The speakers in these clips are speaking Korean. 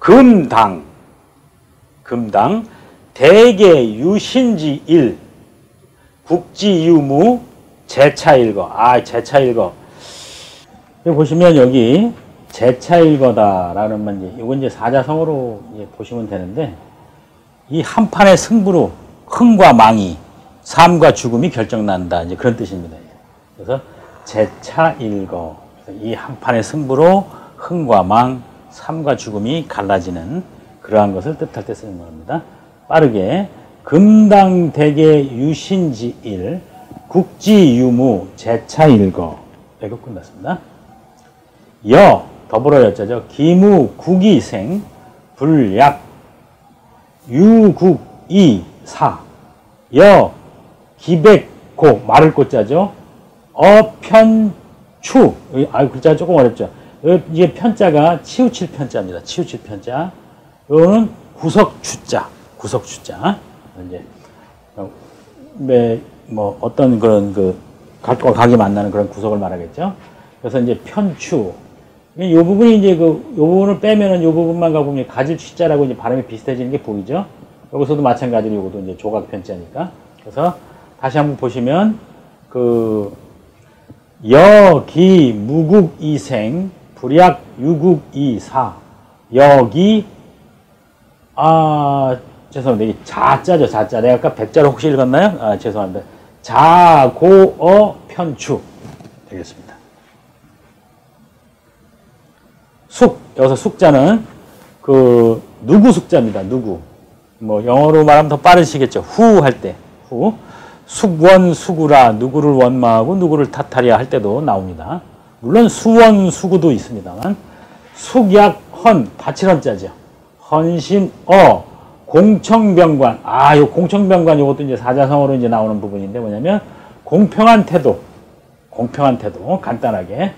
금당 대개 유신지 일 국지유무 제차일거. 제차일거. 여기 보시면 여기 제차일거다라는 건 이건 이제 사자성어로 보시면 되는데, 이 한판의 승부로 흥과 망이, 삶과 죽음이 결정난다. 이제 그런 뜻입니다. 그래서 제차일거. 이 한판의 승부로 흥과 망, 삶과 죽음이 갈라지는 그러한 것을 뜻할 때 쓰는 겁니다. 빠르게 금당대계 유신지일 국지유무 제차일거. 이거 끝났습니다. 더불어 여자죠. 기무 국이생 불약 유국이사 기백고 말을 꽃자죠. 어편추. 글자가 조금 어렵죠. 이게 편자가 치우칠 편자입니다. 치우칠 편자. 이거는 구석추자. 이제 어떤 그런 각과 각이 만나는 그런 구석을 말하겠죠. 그래서 이제 편추. 이 부분이 이제 요 부분을 빼면은 요 부분만 가보면 가질 취자라고 이제 발음이 비슷해지는 게 보이죠. 여기서도 마찬가지로 요것도 이제 조각 편자니까. 그래서 다시 한번 보시면 여기 무국이생 불약 유국이사 여기 죄송합니다. 이게 자자죠. 자자. 내가 아까 백자로 혹시 읽었나요? 죄송합니다. 자고어 편추 되겠습니다. 여기서 숙자는 누구 숙자입니다. 누구. 영어로 말하면 더 빠르시겠죠. 후 할 때. 후. 숙원, 수구라, 누구를 원망하고 누구를 탓하랴 할 때도 나옵니다. 물론 수원, 수구도 있습니다만, 숙약, 헌, 바칠헌자죠. 헌신, 공청병관. 요 공청병관 요것도 이제 사자성어로 이제 나오는 부분인데 뭐냐면, 공평한 태도, 간단하게.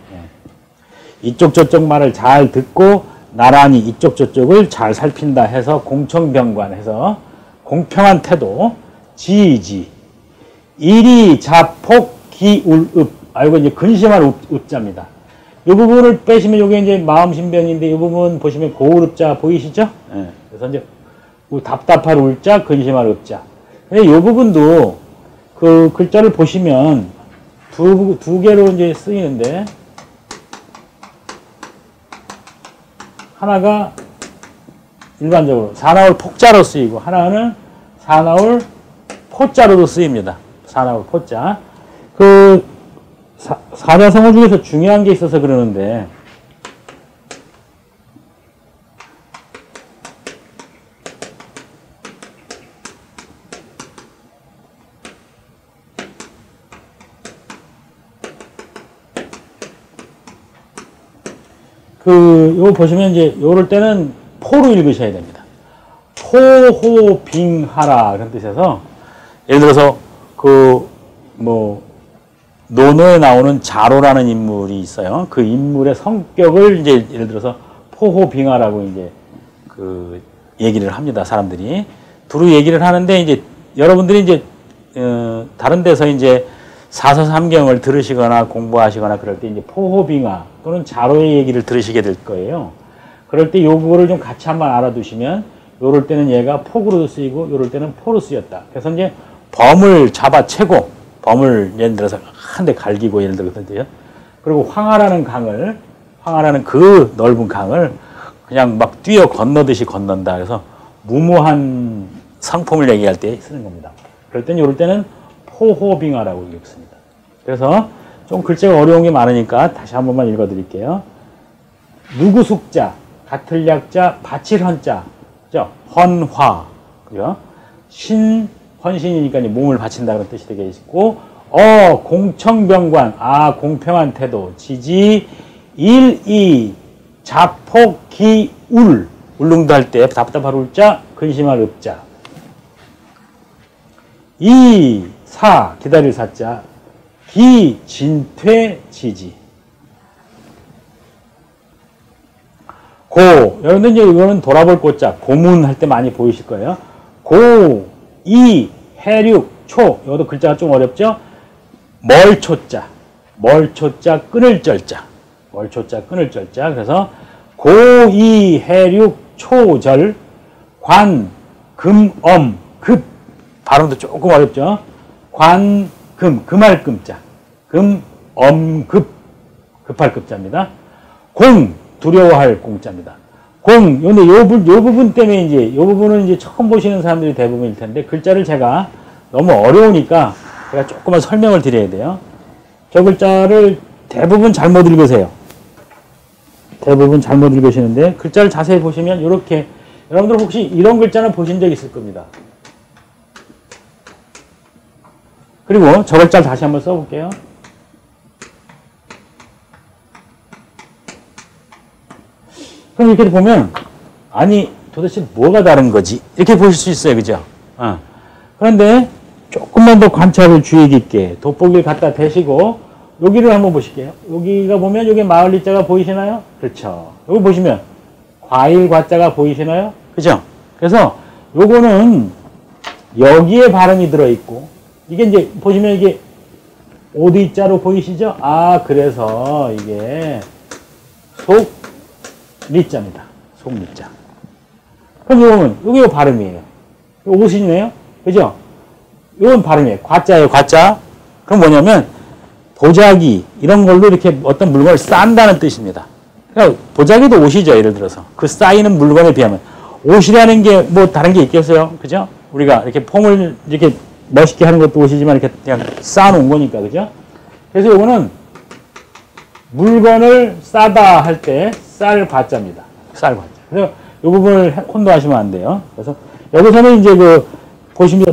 이쪽 저쪽 말을 잘 듣고, 나란히 이쪽 저쪽을 잘 살핀다 해서 공청병관 해서, 공평한 태도, 지지, 일이 자폭 기울읍. 이거 이제 근심할 읍자입니다. 이 부분을 빼시면 이게 이제 마음신변인데 이 부분 보시면 고울읍자 보이시죠? 그래서 이제 답답할 울자, 근심할 읍자. 근데 이 부분도 그 글자를 보시면 두 개로 이제 쓰이는데, 하나가 일반적으로 사나울 폭자로 쓰이고 하나는 사나울 포자로도 쓰입니다. 사나울 포자. 사자성어 중에서 중요한 게 있어서 그러는데, 요거 보시면 이제 요럴 때는 포로 읽으셔야 됩니다. 포호빙하라 그런 뜻에서, 예를 들어서 논어에 나오는 자로라는 인물이 있어요. 그 인물의 성격을 이제 예를 들어서 포호빙하라고 이제 얘기를 합니다. 사람들이 두루 얘기를 하는데, 이제 여러분들이 이제 다른 데서 이제 사서삼경을 들으시거나 공부하시거나 그럴 때 이제 포호빙하 또는 자로의 얘기를 들으시게 될 거예요. 그럴 때 요거를 좀 같이 한번 알아두시면, 요럴 때는 얘가 폭으로도 쓰이고 요럴 때는 포로 쓰였다. 그래서 이제 범을 잡아채고, 범을 예를 들어서 한 대 갈기고 예를 들어서요. 그리고 황하라는 그 넓은 강을 그냥 막 뛰어 건너듯이 건넌다. 그래서 무모한 상품을 얘기할 때 쓰는 겁니다. 그럴 때는 요럴 때는 포호빙하라고 읽습니다. 그래서 좀 글자가 어려운 게 많으니까 다시 한 번만 읽어드릴게요. 누구숙자, 같을 약자, 바칠 헌자, 그죠? 헌화, 그죠? 헌신이니까 몸을 바친다는 뜻이 되겠고, 공청병관, 공평한 태도, 지지, 일이, 자폭, 기, 울릉도 할 때 답답할 울자, 근심할 읍자. 기다릴 사자, 진퇴, 지지. 여러분들 이제 이거는 돌아볼 꽃자, 고문할 때 많이 보이실 거예요. 해륙, 초. 이것도 글자가 좀 어렵죠? 멀초자, 끊을 절자. 그래서 해륙, 초절, 관, 금, 급. 발음도 조금 어렵죠. 관, 금할 금자. 금, 급. 급할 급자입니다. 공, 두려워할 공자입니다. 공, 근데 요 부분 때문에 이제, 요 부분은 이제 처음 보시는 사람들이 대부분일 텐데, 글자를 제가 너무 어려우니까 제가 조금만 설명을 드려야 돼요. 저 글자를 대부분 잘못 읽으세요. 대부분 잘못 읽으시는데, 글자를 자세히 보시면, 이렇게, 여러분들 혹시 이런 글자는 보신 적 있을 겁니다. 그리고 저 글자를 다시 한번 써볼게요. 그럼 이렇게 보면, 아니, 도대체 뭐가 다른 거지? 이렇게 보실 수 있어요. 그죠? 그런데 조금만 더 관찰을 주의 깊게 돋보기를 갖다 대시고, 여기를 한번 보실게요. 여기가 보면, 여기 마을리자가 보이시나요? 그렇죠. 여기 보시면, 과일 과자가 보이시나요? 그죠? 그래서, 요거는 여기에 발음이 들어있고, 이게 이제, 보시면 이게, 오디자로 보이시죠? 그래서 이게, 리자입니다. 속리자. 그럼 이거는, 여기가 발음이에요. 오신이네요? 그죠? 이건 발음이에요. 과자예요, 과자. 그럼 뭐냐면, 보자기, 이런 걸로 이렇게 어떤 물건을 싼다는 뜻입니다. 그러니까 보자기도 옷이죠, 예를 들어서. 그 쌓이는 물건에 비하면. 옷이라는 게 뭐 다른 게 있겠어요? 그죠? 우리가 이렇게 폼을 이렇게 멋있게 하는 것도 옷이지만 이렇게 그냥 쌓아놓은 거니까, 그죠? 그래서 이거는 물건을 싸다 할 때 쌀 과자입니다. 쌀 과자. 그래서 이 부분을 혼동하시면 안 돼요. 그래서 여기서는 이제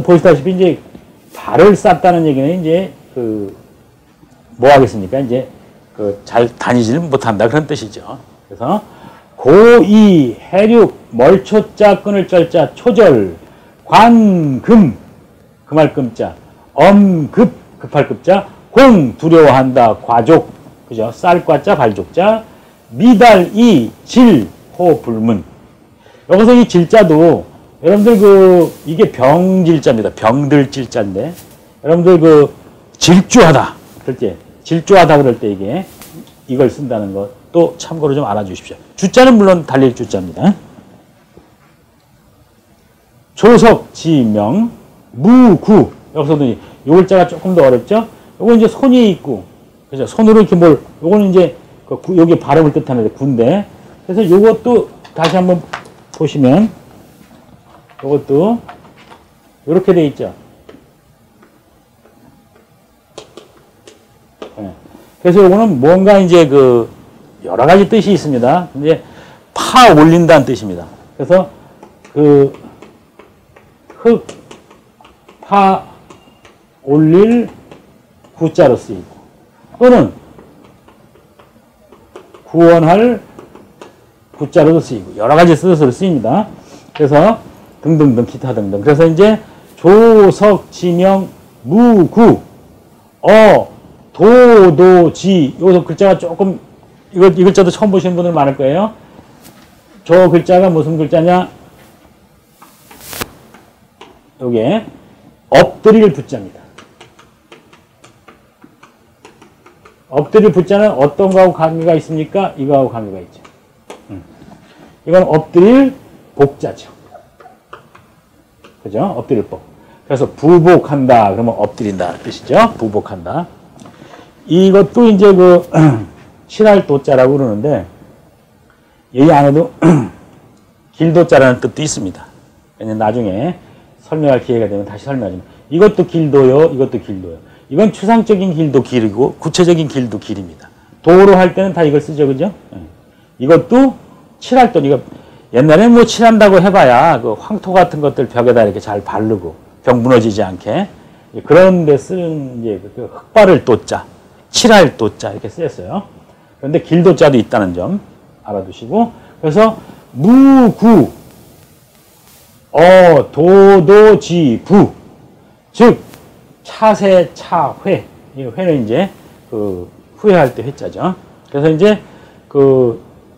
보시다시피 이제 발을 쌌다는 얘기는 이제 뭐 하겠습니까? 이제 잘 다니지를 못한다 그런 뜻이죠. 그래서 고이, 해륙, 멀초자, 끊을 절자, 초절, 관, 금할 금자, 급할 급자, 공, 두려워한다, 과족, 그죠? 쌀과자, 발족자, 미달이, 질, 호, 불문. 여기서 이 질자도 여러분들 이게 병질자입니다. 병들 질자인데 여러분들 질주하다 그럴 때 질주하다 그럴 때 이걸 쓴다는 것도 참고로 좀 알아주십시오. 주자는 물론 달릴 주자입니다. 조석, 지명, 무구. 여기서도 이 글자가 조금 더 어렵죠? 요거 이제 손이 있고, 그죠? 손으로 이렇게 요거는 이제 여기 발음을 뜻하는데 군데. 그래서 요것도 다시 한번 보시면, 요것도 이렇게 돼 있죠. 네. 그래서 요거는 뭔가 이제 여러 가지 뜻이 있습니다. 근데 파 올린다는 뜻입니다. 그래서 파 올릴 구자로 쓰이고 또는 구원할 구자로도 쓰이고 여러 가지 뜻으로 쓰입니다. 그래서 등등등 기타 등등. 그래서 이제 조석 지명 무구 도도지 여기서 글자가 조금 이 글자도 처음 보시는 분들 많을 거예요. 저 글자가 무슨 글자냐? 요게 엎드릴 부자입니다. 엎드릴 부자는 어떤 거하고 관계가 있습니까? 이거하고 관계가 있죠. 이건 엎드릴 복자죠. 그죠? 엎드릴 복. 그래서 부복한다. 그러면 엎드린다 뜻이죠. 부복한다. 이것도 이제 칠할도자라고 그러는데 이 안에도 길도자라는 뜻도 있습니다. 왜냐면 나중에 설명할 기회가 되면 다시 설명하지만 이것도 길도요. 이것도 길도요. 이건 추상적인 길도 길이고 구체적인 길도 길입니다. 도로 할 때는 다 이걸 쓰죠. 그죠? 이것도 칠할도 이거 옛날에 뭐 칠한다고 해봐야 황토 같은 것들 벽에다 이렇게 잘 바르고 벽 무너지지 않게 그런 데 쓰는 이제 흙바를 도자, 칠할 도자 이렇게 쓰였어요. 그런데 길도자도 있다는 점 알아두시고 그래서 무구 도도지부 즉 차세 차회 이 회는 이제 후회할 때 회자죠. 그래서 이제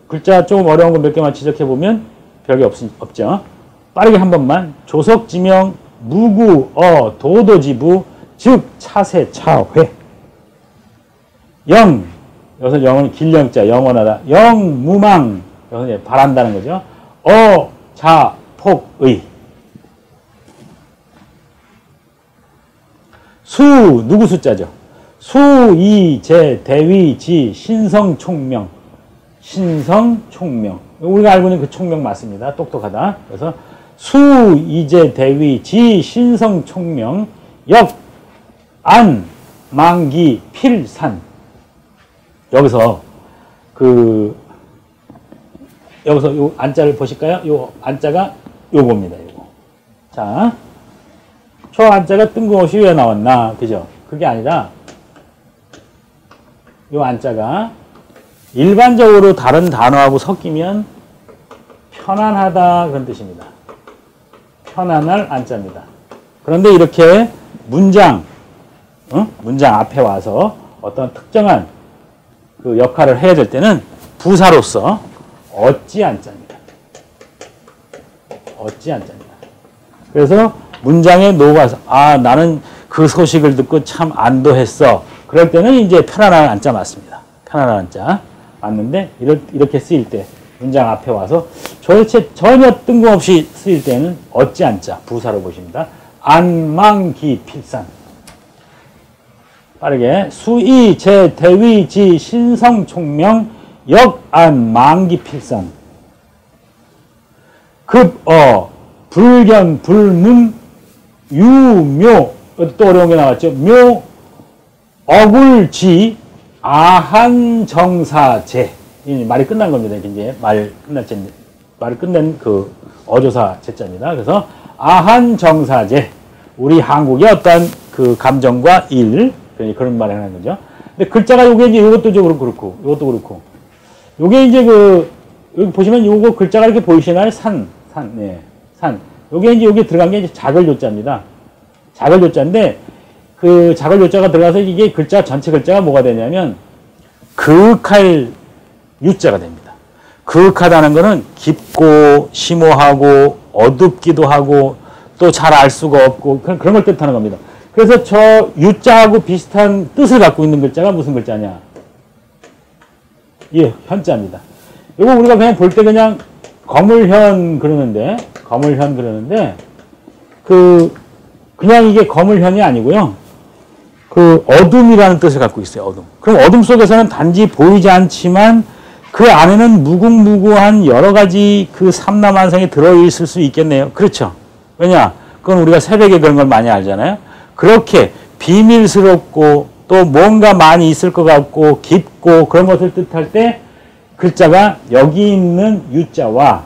글자 조금 어려운 거 몇 개만 지적해 보면 별게 없죠. 빠르게 한 번만 조석 지명 무구 도도지부 즉 차세 차회 여기서 영은 길령자 영원하다 영무망 여기서 바란다는 거죠. 어자폭의. 수 누구 숫자죠? 수, 이, 제, 대위, 지, 신성, 총명. 신성, 총명. 우리가 알고 있는 그 총명 맞습니다. 똑똑하다. 그래서 수, 이제, 대위, 지, 신성, 총명, 역, 안, 만기, 필산. 여기서 여기서 요 안자를 보실까요? 요 안자가 요겁니다. 요거. 자, 저 안자가 뜬금없이 왜 나왔나? 그죠? 그게 아니라 요 안자가 일반적으로 다른 단어하고 섞이면 편안하다 그런 뜻입니다. 편안할 안자입니다. 그런데 이렇게 문장 앞에 와서 어떤 특정한 그 역할을 해야 될 때는 부사로서 어찌 안자입니다. 어찌 안자입니다. 그래서 문장에 녹아서 나는 그 소식을 듣고 참 안도했어. 그럴 때는 이제 편안한 안자 맞습니다. 편안한 안자 맞는데 이렇게 쓰일 때 문장 앞에 와서 도대체 전혀 뜬금없이 쓰일 때는 어찌 안자 부사로 보십니다. 안망기 필산. 빠르게 수이 제 대위 지 신성 총명 역안 망기 필산. 급어 불견 불문 유묘 또 어려운 게 나왔죠. 묘 어굴지 아한정사제. 말이 끝난 겁니다. 이제 말이 끝낸 그 어조사 제자입니다. 그래서 아한정사제. 우리 한국의 어떤 그 감정과 일 그런 말을 하는 거죠. 근데 글자가 요게 이제 요것도 그렇고 요것도 그렇고 요게 이제 여기 보시면 요거 글자가 이렇게 보이시나요? 산. 요게 이제 여기 들어간 게 이제 작을 요자입니다. 작을 요자인데 그 작을 요자가 들어가서 이게 글자 전체 글자가 뭐가 되냐면 그윽할 유자가 됩니다. 그윽하다는 거는 깊고 심오하고 어둡기도 하고 또 잘 알 수가 없고 그런 걸 뜻하는 겁니다. 그래서 저 유자하고 비슷한 뜻을 갖고 있는 글자가 무슨 글자냐? 예, 현자입니다. 이거 우리가 그냥 볼 때 그냥 거물현 그러는데 그냥 이게 거물현이 아니고요. 그 어둠이라는 뜻을 갖고 있어요. 어둠. 그럼 어둠 속에서는 단지 보이지 않지만 그 안에는 무궁무구한 여러 가지 그 삼라만상이 들어있을 수 있겠네요. 그렇죠? 왜냐? 그건 우리가 새벽에 그런 걸 많이 알잖아요. 그렇게 비밀스럽고 또 뭔가 많이 있을 것 같고 깊고 그런 것을 뜻할 때 글자가 여기 있는 유자와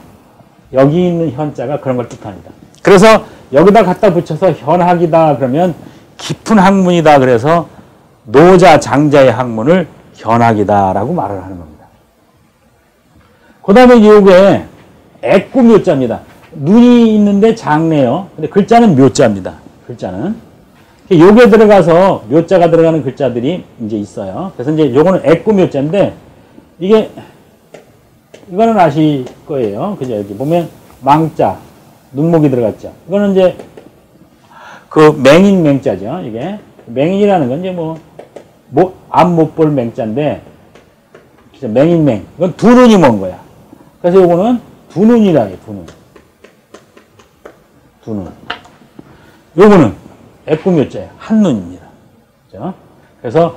여기 있는 현자가 그런 걸 뜻합니다. 그래서 여기다 갖다 붙여서 현학이다 그러면 깊은 학문이다 그래서 노자 장자의 학문을 현학이다라고 말을 하는 겁니다. 그 다음에 이게 애꾸 묘자입니다. 눈이 있는데 작네요. 근데 글자는 묘자입니다. 글자는. 요게 들어가서 묘자가 들어가는 글자들이 이제 있어요. 그래서 이제 요거는 애꾸 묘자인데 이거는 아실 거예요. 그죠? 여기 보면 망자, 눈목이 들어갔죠. 이거는 이제 그 맹인 맹자죠. 이게 맹인이라는 건 이제 앞 못 볼 맹자인데 맹인 맹. 이건 두 눈이 먼 거야. 그래서 요거는 두 눈이라 해요. 두 눈. 요거는 애꾸묘자예요. 한눈입니다. 그죠? 그래서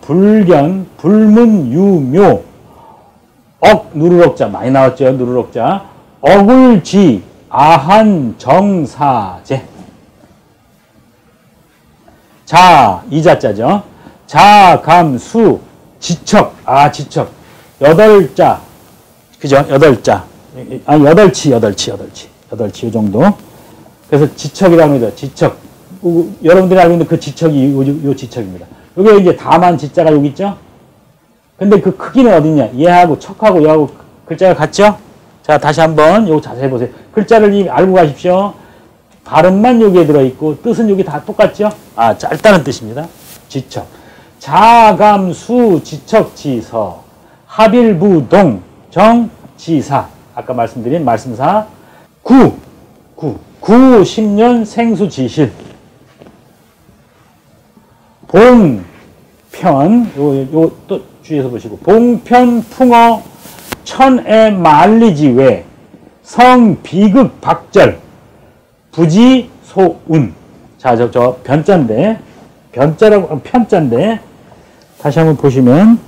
불견, 불문, 유묘, 누르럭자 많이 나왔죠. 누르럭자. 어굴지, 아한, 정사제. 이자자죠. 감, 수, 지척. 지척. 8자. 그죠? 8자. 여덟치 이 정도. 그래서 지척이라고 합니다. 지척. 여러분들이 알고 있는 그 지척이 요 지척입니다. 여기 이제 다만 지자가 여기 있죠? 근데 그 크기는 어딨냐? 얘하고 척하고 얘하고 글자가 같죠? 자, 다시 한번 요거 자세히 보세요. 글자를 알고 가십시오. 발음만 여기에 들어있고 뜻은 여기 다 똑같죠? 짧다는 뜻입니다. 지척. 자감수 지척지서 합일부동 정지사. 아까 말씀드린 말씀사. 10년 생수지실. 봉편 요 또 주의해서 보시고 봉편 풍어 천에 말리지 왜 성 비극 박절 부지 소운. 자, 저 변자인데, 변자라고, 편자인데, 다시 한번 보시면,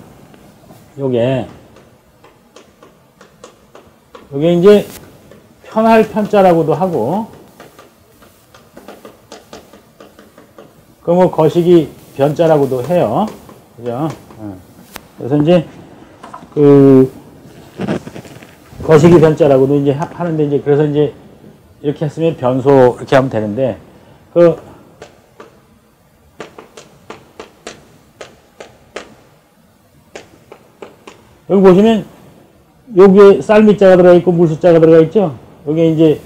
요게 이제 편할 편자라고도 하고, 그 뭐 거시기 변자라고도 해요. 그죠? 그래서 이제, 거시기 변자라고도 이제 하는데, 이제, 그래서 이제, 이렇게 했으면 변소, 이렇게 하면 되는데, 여기 보시면, 여기에 쌀미자가 들어가 있고, 물숫자가 들어가 있죠? 여기에 이제,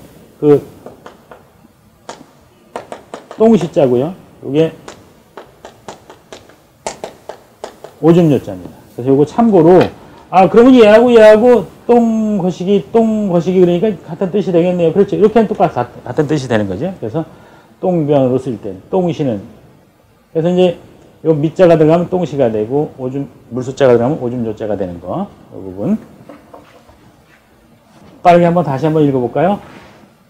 똥시자고요. 요게, 오줌요자입니다. 그래서 요거 참고로, 그러면 얘하고 똥거시기 그러니까 같은 뜻이 되겠네요. 그렇죠. 이렇게 하면 같은 뜻이 되는 거죠. 그래서 똥변으로 쓸 때는, 똥시는. 그래서 이제 요 밑자가 들어가면 똥시가 되고, 물숫자가 들어가면 오줌요자가 되는 거. 이 부분. 빠르게 다시 한번 읽어볼까요?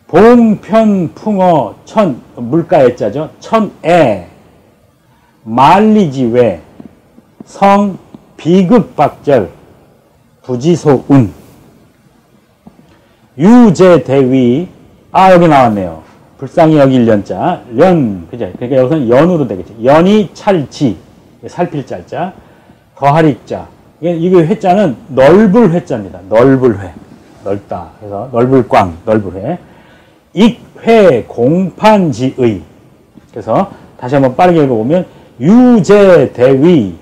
봉편, 풍어, 천, 물가의 자죠. 천에, 말리지 왜, 성, 비극, 박절, 부지소운. 유제, 대위, 여기 나왔네요. 불쌍히 여길 연자, 연, 그죠? 그러니까 여기서는 연으로 되겠죠. 연이 찰지, 살필 짤자, 더하릭자. 이게 회자는 넓을 회자입니다. 넓을 회. 넓다. 그래서 넓을 꽝, 넓을 회. 익회, 공판지의. 그래서 다시 한번 빠르게 읽어보면, 유제, 대위,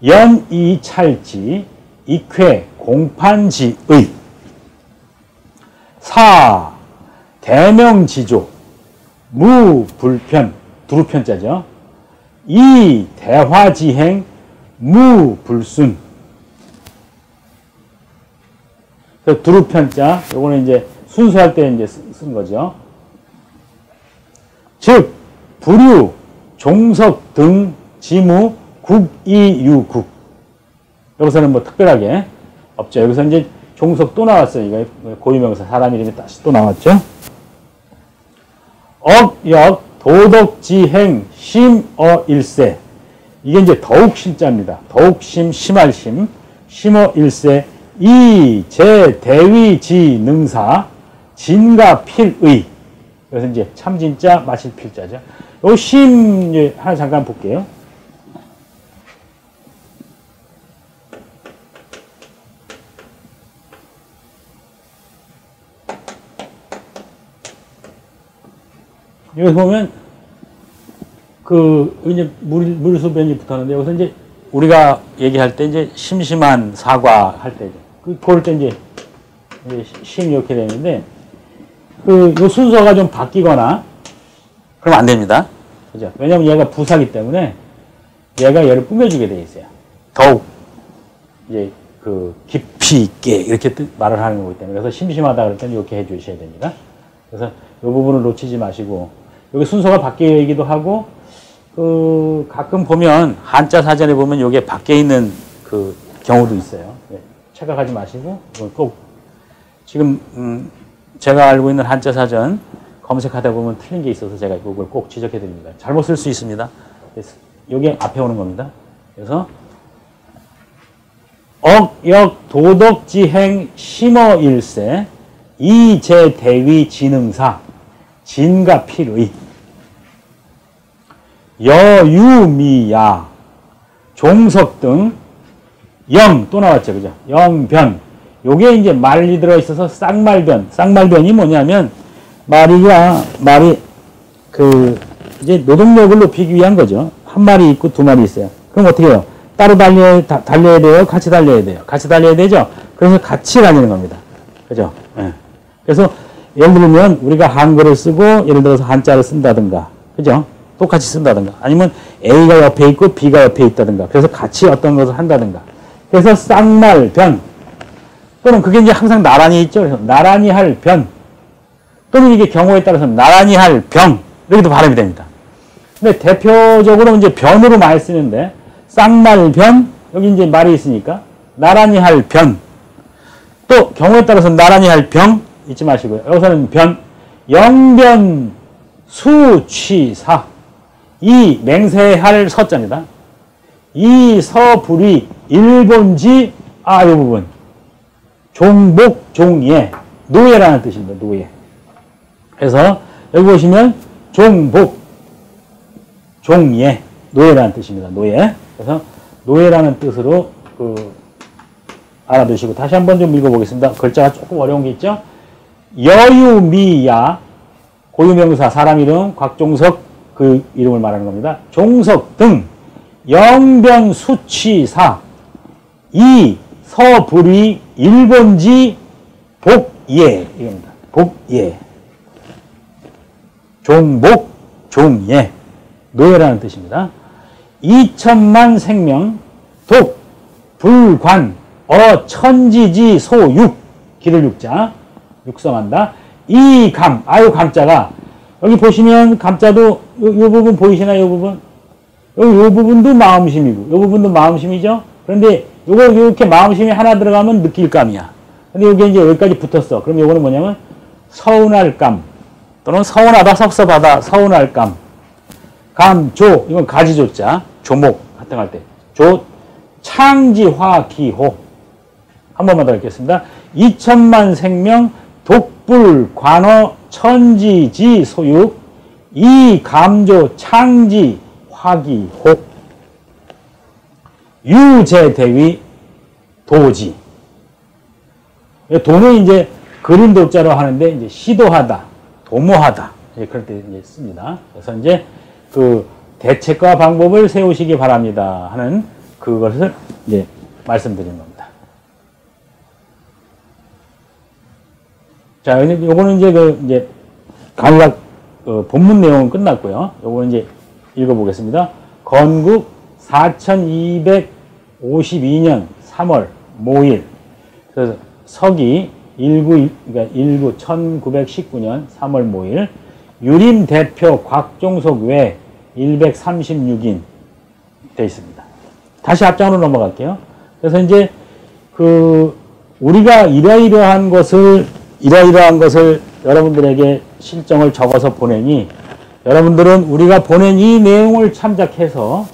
연이 찰지, 익회, 공판지의. 사, 대명지조, 무불편, 두루편자죠. 이, 대화지행, 무불순. 두루편자, 요거는 이제 순수할 때 이제 쓴 거죠. 즉, 부류, 종석 등 지무, 국이유국. 여기서는 뭐 특별하게 없죠. 여기서 이제 종석 또 나왔어요. 이거 고유명사, 사람 이름이 다시 또 나왔죠. 억역, 도덕지행, 심어일세. 이게 이제 더욱 심자입니다. 더욱 심할 심, 심어일세. 이, 제, 대위지, 능사, 진가, 필의. 그래서 이제 참진자, 마실 필자죠. 요 심, 하나 잠깐 볼게요. 여기 보면, 이제 물수변이 붙었는데, 여기서 이제 우리가 얘기할 때 이제 심심한 사과 할 때, 그럴 때 이제 심 이렇게 되는데, 요 순서가 좀 바뀌거나, 그러면 안 됩니다. 그죠? 왜냐면 얘가 부사기 때문에, 얘가 얘를 꾸며주게 돼 있어요. 더욱, 이제, 깊이 있게, 이렇게 말을 하는 거기 때문에. 그래서 심심하다 그럴 때는 이렇게 해 주셔야 됩니다. 그래서 요 부분을 놓치지 마시고, 여기 순서가 바뀌기도 하고, 가끔 보면, 한자 사전에 보면 요게 바뀌어 있는 경우도 있어요. 네. 착각하지 마시고, 꼭, 지금, 제가 알고 있는 한자 사전 검색하다 보면 틀린 게 있어서 제가 이걸 꼭 지적해 드립니다. 잘못 쓸 수 있습니다. 그래서 요게 앞에 오는 겁니다. 그래서, 억역, 도덕지행, 심어일세, 이제, 대위, 지능사, 진가, 필의, 여유미야, 종석 등, 영, 또 나왔죠. 그죠? 영변. 요게 이제 말이 들어있어서 쌍말변. 쌍말변이 뭐냐면, 말이, 이제 노동력을 높이기 위한 거죠. 한 마리 있고 두 마리 있어요. 그럼 어떻게 해요? 따로 달려야 돼요? 같이 달려야 돼요? 같이 달려야 되죠? 그래서 같이 다니는 겁니다. 그죠? 네. 그래서, 예를 들면, 우리가 한글을 쓰고, 예를 들어서 한자를 쓴다든가. 그죠? 똑같이 쓴다든가. 아니면 A가 옆에 있고 B가 옆에 있다든가. 그래서 같이 어떤 것을 한다든가. 그래서 쌍말, 변. 또는 그게 이제 항상 나란히 있죠. 그래서 나란히 할 변. 또는 이게 경우에 따라서 나란히 할 병. 이렇게도 발음이 됩니다. 근데 대표적으로 이제 변으로 많이 쓰는데, 쌍말, 변. 여기 이제 말이 있으니까, 나란히 할 변. 또 경우에 따라서 나란히 할 병 잊지 마시고요. 여기서는 변, 영변, 수취사. 이 맹세할 서자입니다. 이 서불이 일본지 이 부분 종복 종예 노예라는 뜻입니다. 노예. 그래서 여기 보시면 종복 종예 노예라는 뜻입니다. 노예. 그래서 노예라는 뜻으로 알아두시고 다시 한번 좀 읽어보겠습니다. 글자가 조금 어려운 게 있죠. 여유미야 고유명사 사람 이름 곽종석 그 이름을 말하는 겁니다. 종석 등 영변 수취사 이 서불이 일본지 복예 이겁니다. 복예 종복 종예 노예라는 뜻입니다. 2천만 생명 독 불관 천지지 소육 기를 육자 육성한다. 이 감 요 감자가 여기 보시면 감자도 요 부분 보이시나요? 요 부분 요 부분도 마음심이고 요 부분도 마음심이죠. 그런데 요거 이렇게 마음심이 하나 들어가면 느낄 감이야. 근데 요게 이제 여기까지 붙었어. 그럼 요거는 뭐냐면 서운할 감 또는 서운하다 섭섭하다 서운할 감 감조 이건 가지조자 조목 하등할 때 조 창지화 기호 한 번만 더 읽겠습니다. 2천만 생명 독불 관어 천지지 소육 이 감조 창지 화기호 유제대위 도지 도는 이제 그림 도자로 하는데 이제 시도하다 도모하다 그럴 때 이제 씁니다. 그래서 이제 그 대책과 방법을 세우시기 바랍니다 하는 그것을 이제 말씀드리는 겁니다. 자, 요거는 이제 강의학 본문 내용은 끝났고요. 요거는 이제 읽어보겠습니다. 건국 4252년 3월 모일. 그래서 서기 1919년 3월 모일. 유림 대표 곽종석 외 136인 되어 있습니다. 다시 앞장으로 넘어갈게요. 그래서 이제 우리가 이러이러한 것을 여러분들에게 실정을 적어서 보내니 여러분들은 우리가 보낸 이 내용을 참작해서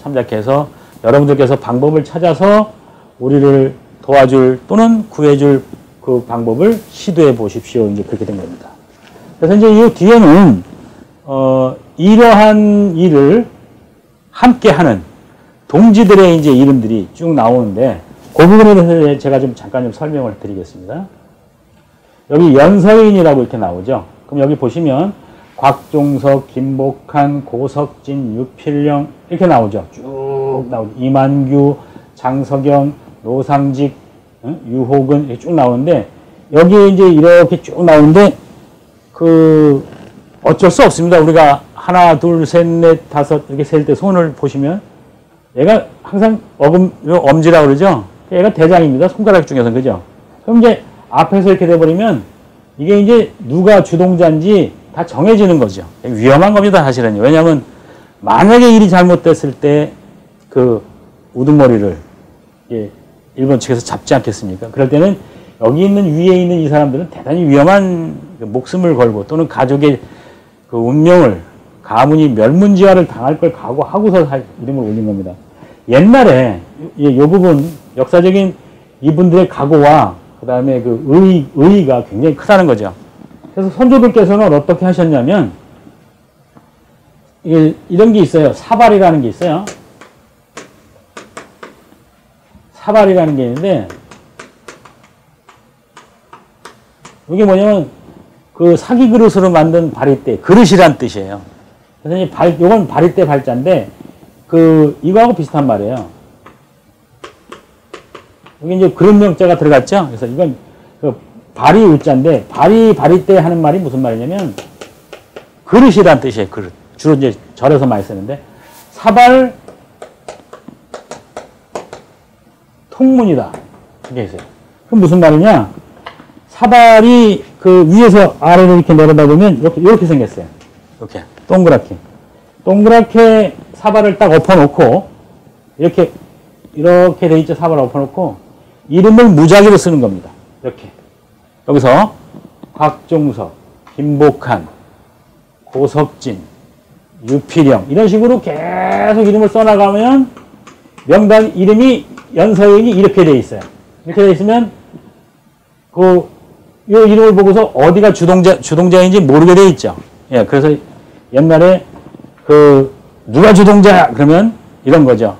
여러분들께서 방법을 찾아서 우리를 도와줄 또는 구해줄 그 방법을 시도해 보십시오. 이제 그렇게 된 겁니다. 그래서 이제 이 뒤에는 이러한 일을 함께 하는 동지들의 이제 이름들이 쭉 나오는데 그 부분에 대해서 제가 좀 잠깐 좀 설명을 드리겠습니다. 여기 연서인이라고 이렇게 나오죠. 그럼 여기 보시면 곽종석, 김복한, 고석진, 유필령 이렇게 나오죠. 쭉 나오죠. 이만규, 장석영, 노상직, 유호근 이렇게 쭉 나오는데 여기에 이제 이렇게 쭉 나오는데 어쩔 수 없습니다. 우리가 하나, 둘, 셋, 넷, 다섯 이렇게 셀 때 손을 보시면 얘가 항상 엄지라고 그러죠. 얘가 대장입니다. 손가락 중에서는 그죠. 그럼 이제 앞에서 이렇게 돼버리면 이게 이제 누가 주동자인지 다 정해지는 거죠. 위험한 겁니다, 사실은요. 왜냐하면 만약에 일이 잘못됐을 때 그 우두머리를 일본 측에서 잡지 않겠습니까? 그럴 때는 여기 있는 위에 있는 이 사람들은 대단히 위험한 목숨을 걸고 또는 가족의 그 운명을 가문이 멸문지화를 당할 걸 각오하고서 이름을 올린 겁니다. 옛날에 이 부분 역사적인 이분들의 각오와 그 다음에 그 의의가 굉장히 크다는 거죠. 그래서 선조들께서는 어떻게 하셨냐면 이런 게 있어요. 사발이라는 게 있어요. 사발이라는 게 있는데 이게 뭐냐면 그 사기 그릇으로 만든 바리떼 그릇이란 뜻이에요. 그래서 요건 바리떼 발자인데 이거하고 비슷한 말이에요. 여기 이제 그릇명자가 들어갔죠. 그래서 이건 바리 우자인데 바리떼 하는 말이 무슨 말이냐면 그릇이란 뜻이에요. 그릇. 주로 이제 절에서 많이 쓰는데 사발 통문이다. 이게 있어요. 그럼 무슨 말이냐? 사발이 위에서 아래로 이렇게 내려다 보면 이렇게 생겼어요. 이렇게 동그랗게 사발을 딱 엎어놓고 이렇게 돼 있죠. 사발을 엎어놓고 이름을 무작위로 쓰는 겁니다. 이렇게 여기서 곽종석, 김복한, 고석진, 유필영 이런 식으로 계속 이름을 써나가면 명단 이름이 연서인이 이렇게 돼 있어요. 이렇게 돼 있으면 이 이름을 보고서 어디가 주동자인지 모르게 돼 있죠. 예, 그래서 옛날에 누가 주동자야? 그러면 이런 거죠.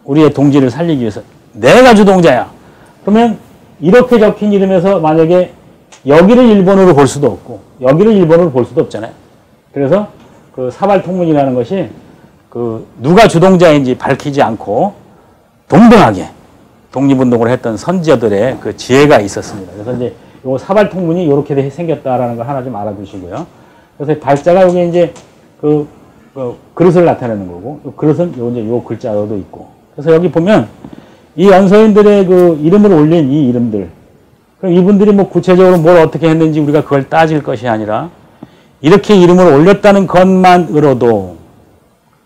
우리의 동지를 살리기 위해서 내가 주동자야. 그러면 이렇게 적힌 이름에서 만약에 여기를 일본어로 볼 수도 없고 여기를 일본어로 볼 수도 없잖아요. 그래서 사발통문이라는 것이 누가 주동자인지 밝히지 않고 동등하게 독립운동을 했던 선지자들의 그 지혜가 있었습니다. 그래서 이제 요 사발통문이 이렇게 생겼다라는 걸 하나 좀 알아두시고요. 그래서 발자가 여기 이제 그릇을 나타내는 거고, 그릇은 요 글자로도 있고. 그래서 여기 보면 이 연서인들의 이름을 올린 이 이름들. 그럼 이분들이 뭐 구체적으로 뭘 어떻게 했는지 우리가 그걸 따질 것이 아니라 이렇게 이름을 올렸다는 것만으로도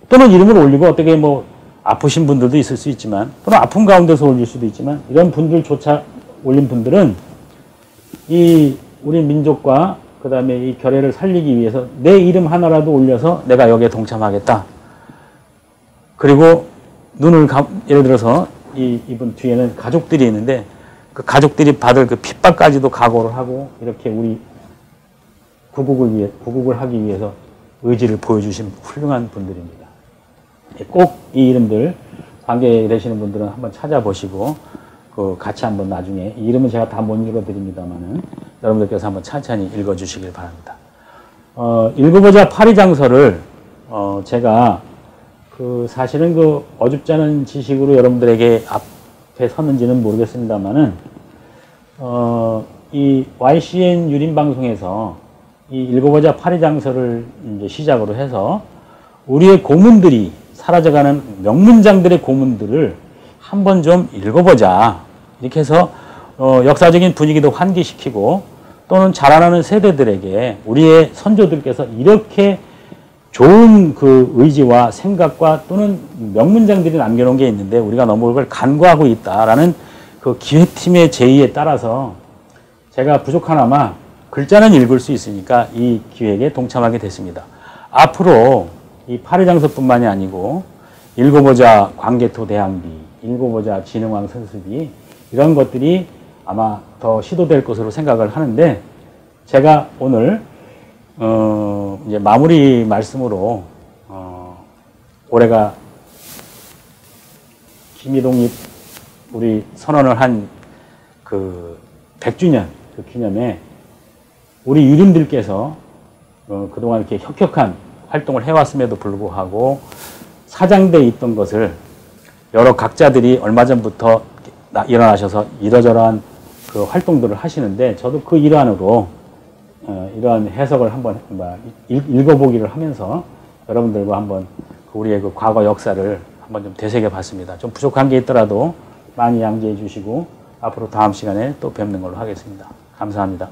또는 이름을 올리고 어떻게 뭐 아프신 분들도 있을 수 있지만 또는 아픔 가운데서 올릴 수도 있지만 이런 분들조차 올린 분들은 이 우리 민족과 그 다음에 이 결의를 살리기 위해서 내 이름 하나라도 올려서 내가 여기에 동참하겠다. 그리고 예를 들어서 이분 뒤에는 가족들이 있는데 그 가족들이 받을 그 핍박까지도 각오를 하고 이렇게 우리 구국을 하기 위해서 의지를 보여주신 훌륭한 분들입니다. 꼭 이 이름들 관계되시는 분들은 한번 찾아보시고 같이 한번 나중에 이 이름은 제가 다 못 읽어드립니다만은 여러분들께서 한번 천천히 읽어주시길 바랍니다. 읽어보자 파리장서를 제가 사실은 어줍지 않은 지식으로 여러분들에게 앞에 섰는지는 모르겠습니다만은 이 YCN 유림방송에서 이 읽어보자 파리장서를 이제 시작으로 해서 우리의 고문들이 사라져가는 명문장들의 고문들을 한번 좀 읽어보자. 이렇게 해서 역사적인 분위기도 환기시키고 또는 자라나는 세대들에게 우리의 선조들께서 이렇게 좋은 의지와 생각과 또는 명문장들이 남겨놓은 게 있는데 우리가 너무 그걸 간과하고 있다라는 기획팀의 제의에 따라서 제가 부족하나마 글자는 읽을 수 있으니까 이 기획에 동참하게 됐습니다. 앞으로 이 파리장서뿐만이 아니고 읽어보자 광개토 대항비, 읽어보자 진흥왕 선습이 이런 것들이 아마 더 시도될 것으로 생각을 하는데 제가 오늘 이제 마무리 말씀으로 올해가 김이독립 우리 선언을 한 100주년 기념에 우리 유림들께서 그동안 이렇게 혁혁한 활동을 해왔음에도 불구하고 사장되어 있던 것을 여러 각자들이 얼마 전부터 일어나셔서 이러저러한 활동들을 하시는데 저도 그 일환으로 이러한 해석을 한번 읽어보기를 하면서 여러분들과 한번 우리의 과거 역사를 한번 좀 되새겨 봤습니다. 좀 부족한 게 있더라도 많이 양지해 주시고 앞으로 다음 시간에 또 뵙는 걸로 하겠습니다. 감사합니다.